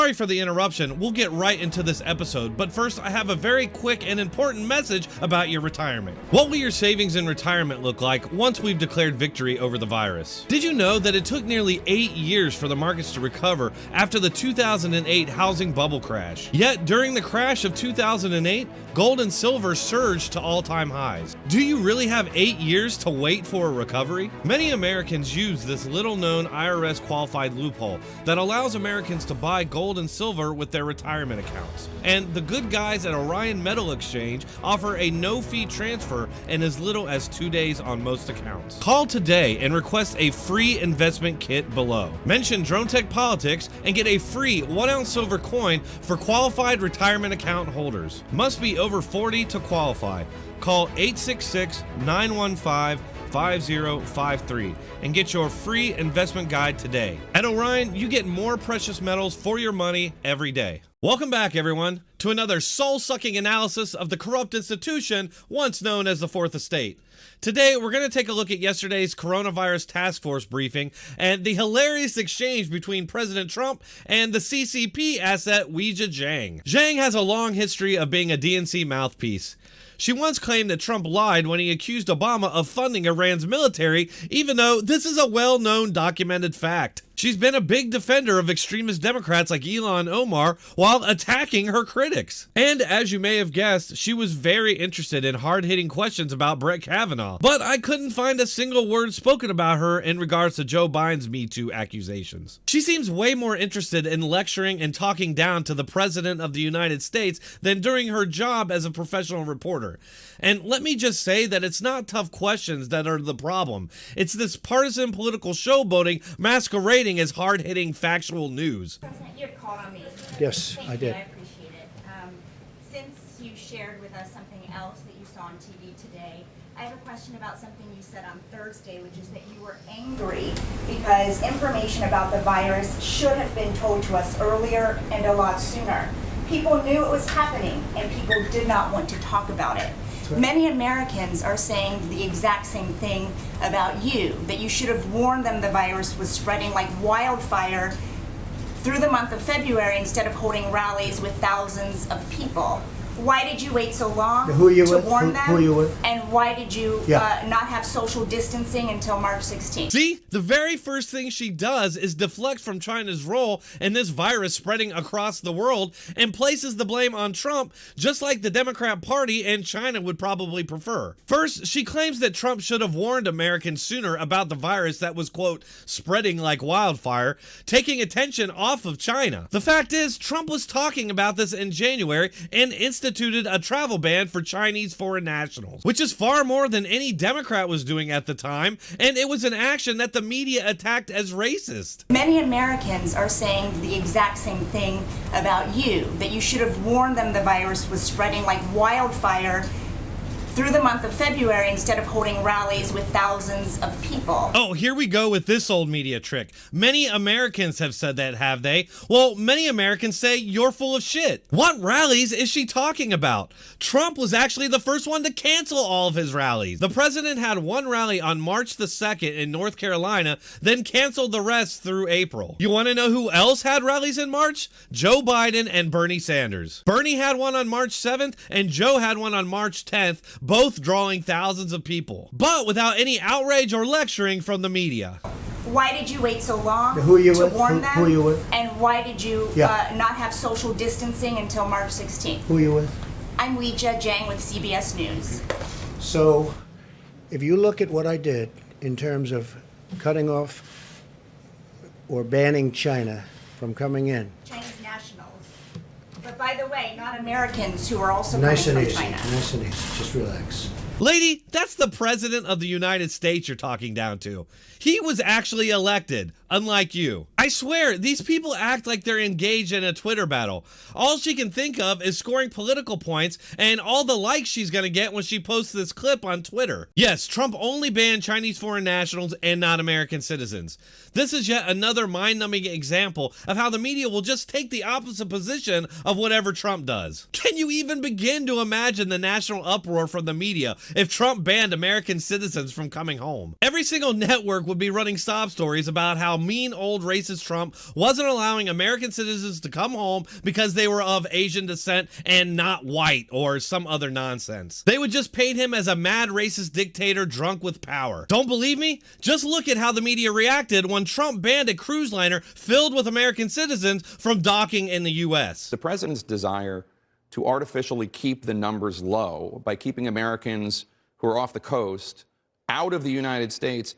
Sorry for the interruption, we'll get right into this episode, but first I have a very quick and important message about your retirement. What will your savings in retirement look like once we've declared victory over the virus? Did you know that it took nearly 8 years for the markets to recover after the 2008 housing bubble crash? Yet during the crash of 2008, gold and silver surged to all-time highs. Do you really have 8 years to wait for a recovery? Many Americans use this little-known IRS qualified loophole that allows Americans to buy gold and silver with their retirement accounts. And the good guys at Orion Metal Exchange offer a no-fee transfer in as little as 2 days on most accounts. Call today and request a free investment kit below. Mention DronetekPolitics and get a free 1-ounce silver coin for qualified retirement account holders. Must be over 40 to qualify. Call 866-915-5053 and get your free investment guide today. At Orion, you get more precious metals for your money every day. Welcome back, everyone, to another soul-sucking analysis of the corrupt institution once known as the Fourth Estate. Today, we're going to take a look at yesterday's coronavirus task force briefing and the hilarious exchange between President Trump and the CCP asset Weijia Jiang. Jiang has a long history of being a DNC mouthpiece. She once claimed that Trump lied when he accused Obama of funding Iran's military, even though this is a well-known documented fact. She's been a big defender of extremist Democrats like Ilhan Omar while attacking her critics. And as you may have guessed, she was very interested in hard-hitting questions about Brett Kavanaugh. But I couldn't find a single word spoken about her in regards to Joe Biden's Me Too accusations. She seems way more interested in lecturing and talking down to the President of the United States than during her job as a professional reporter. And let me just say that it's not tough questions that are the problem. It's this partisan political showboating masquerading as hard-hitting factual news. President, you had called on me. Yes, Thank I you. did. I appreciate it. Since you shared with us something else that you saw on TV today, I have a question about something you said on Thursday, which is that you were angry because information about the virus should have been told to us earlier and a lot sooner. People knew it was happening, and people did not want to talk about it. Right. Many Americans are saying the exact same thing about you, that you should have warned them the virus was spreading like wildfire through the month of February instead of holding rallies with thousands of people. Why did you wait so long Who you to with? warn them? Who you with? And why did you Yeah. not have social distancing until March 16th? See, the very first thing she does is deflect from China's role in this virus spreading across the world and places the blame on Trump, just like the Democrat Party and China would probably prefer. First, she claims that Trump should have warned Americans sooner about the virus that was, quote, spreading like wildfire, taking attention off of China. The fact is, Trump was talking about this in January and instituted a travel ban for Chinese foreign nationals, which is far more than any Democrat was doing at the time, and it was an action that the media attacked as racist. Many Americans are saying the exact same thing about you, that you should have warned them the virus was spreading like wildfire through the month of February instead of holding rallies with thousands of people. Oh, here we go with this old media trick. Many Americans have said that, have they? Well, many Americans say you're full of shit. What rallies is she talking about? Trump was actually the first one to cancel all of his rallies. The president had one rally on March the 2nd in North Carolina, then canceled the rest through April. You want to know who else had rallies in March? Joe Biden and Bernie Sanders. Bernie had one on March 7th, and Joe had one on March 10th, both drawing thousands of people, but without any outrage or lecturing from the media. Why did you wait so long Who you to with? warn them? Who you with? And why did you Yeah. not have social distancing until March 16th? Who you with? I'm Weijia Jiang with CBS News. So, if you look at what I did in terms of cutting off or banning China from coming in, Chinese nationals. But by the way, not Americans who are also nice coming and from easy, China. nice and easy, just relax. Lady, that's the president of the United States you're talking down to. He was actually elected, unlike you. I swear, these people act like they're engaged in a Twitter battle. All she can think of is scoring political points and all the likes she's gonna get when she posts this clip on Twitter. Yes, Trump only banned Chinese foreign nationals and not American citizens. This is yet another mind-numbing example of how the media will just take the opposite position of whatever Trump does. Can you even begin to imagine the national uproar from the media if Trump banned American citizens from coming home. Every single network would be running sob stories about how mean old racist Trump wasn't allowing American citizens to come home because they were of Asian descent and not white or some other nonsense. They would just paint him as a mad racist dictator drunk with power. Don't believe me? Just look at how the media reacted when Trump banned a cruise liner filled with American citizens from docking in the U.S. The president's desire to artificially keep the numbers low by keeping Americans who are off the coast out of the United States,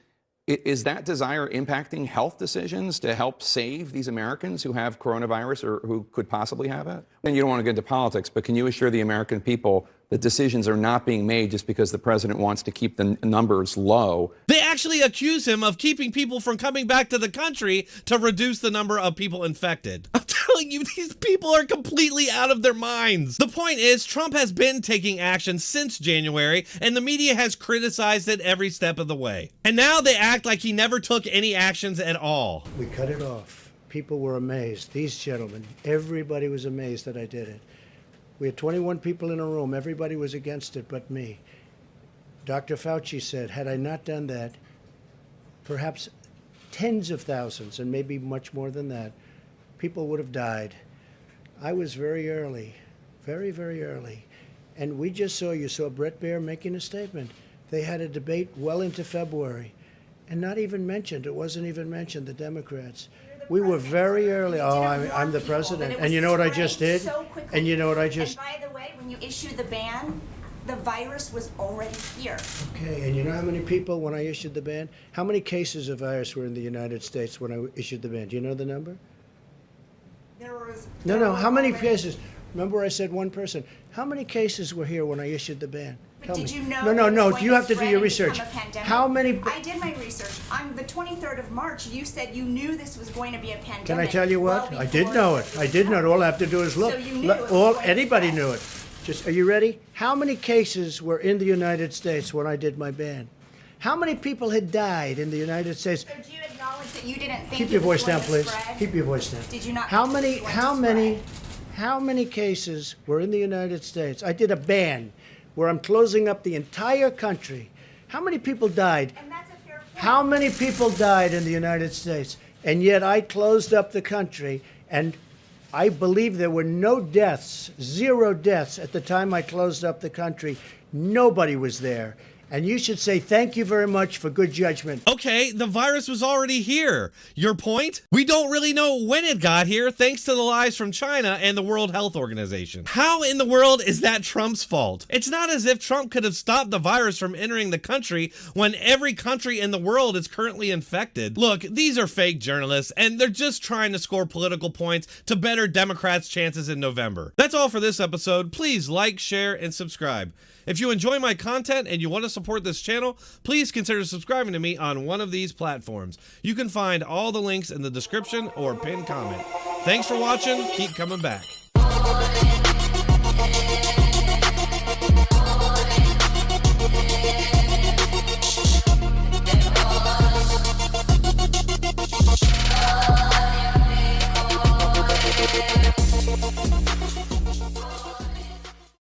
is that desire impacting health decisions to help save these Americans who have coronavirus or who could possibly have it? And you don't want to get into politics, but can you assure the American people that decisions are not being made just because the president wants to keep the numbers low? They actually accuse him of keeping people from coming back to the country to reduce the number of people infected. I'm telling you, these people are completely out of their minds. The point is, Trump has been taking action since January, and the media has criticized it every step of the way. And now they act like he never took any actions at all. We cut it off. People were amazed. These gentlemen, everybody was amazed that I did it. We had 21 people in a room. Everybody was against it but me. Dr. Fauci said, had I not done that, perhaps tens of thousands, and maybe much more than that, people would have died. I was very early, very, very early. And we just saw, you saw Bret Baier making a statement. They had a debate well into February, and not even mentioned, it wasn't even mentioned, the Democrats. We were very early. Oh, I'm the president. And you know what I just did? And you know what I just... And by the way, when you issued the ban, the virus was already here. Okay, and you know how many people, when I issued the ban, how many cases of virus were in the United States when I issued the ban? Do you know the number? No, how many cases? Remember I said one person. How many cases were here when I issued the ban? But did you know? No, you have to do your research. How many? I did my research. On the 23rd of March, you said you knew this was going to be a pandemic. Can I tell you what? I did know it. I did know it. All I have to do is look. So you knew Anybody knew it. Just, are you ready? How many cases were in the United States when I did my ban? How many people had died in the United States? So do you acknowledge that you didn't think Keep your voice down, please. Spread? Keep your voice down. Did you not? How many cases were in the United States? I did a ban where I'm closing up the entire country. How many people died? And that's a fair point. How many people died in the United States? And yet I closed up the country, and I believe there were no deaths, 0 deaths at the time I closed up the country. Nobody was there. And you should say thank you very much for good judgment. Okay, the virus was already here. Your point? We don't really know when it got here thanks to the lies from China and the World Health Organization. How in the world is that Trump's fault? It's not as if Trump could have stopped the virus from entering the country when every country in the world is currently infected. Look, these are fake journalists, and they're just trying to score political points to better Democrats' chances in November. That's all for this episode. Please like, share, and subscribe. If you enjoy my content and you want to support this channel, please consider subscribing to me on one of these platforms. You can find all the links in the description or pinned comment. Thanks for watching. Keep coming back.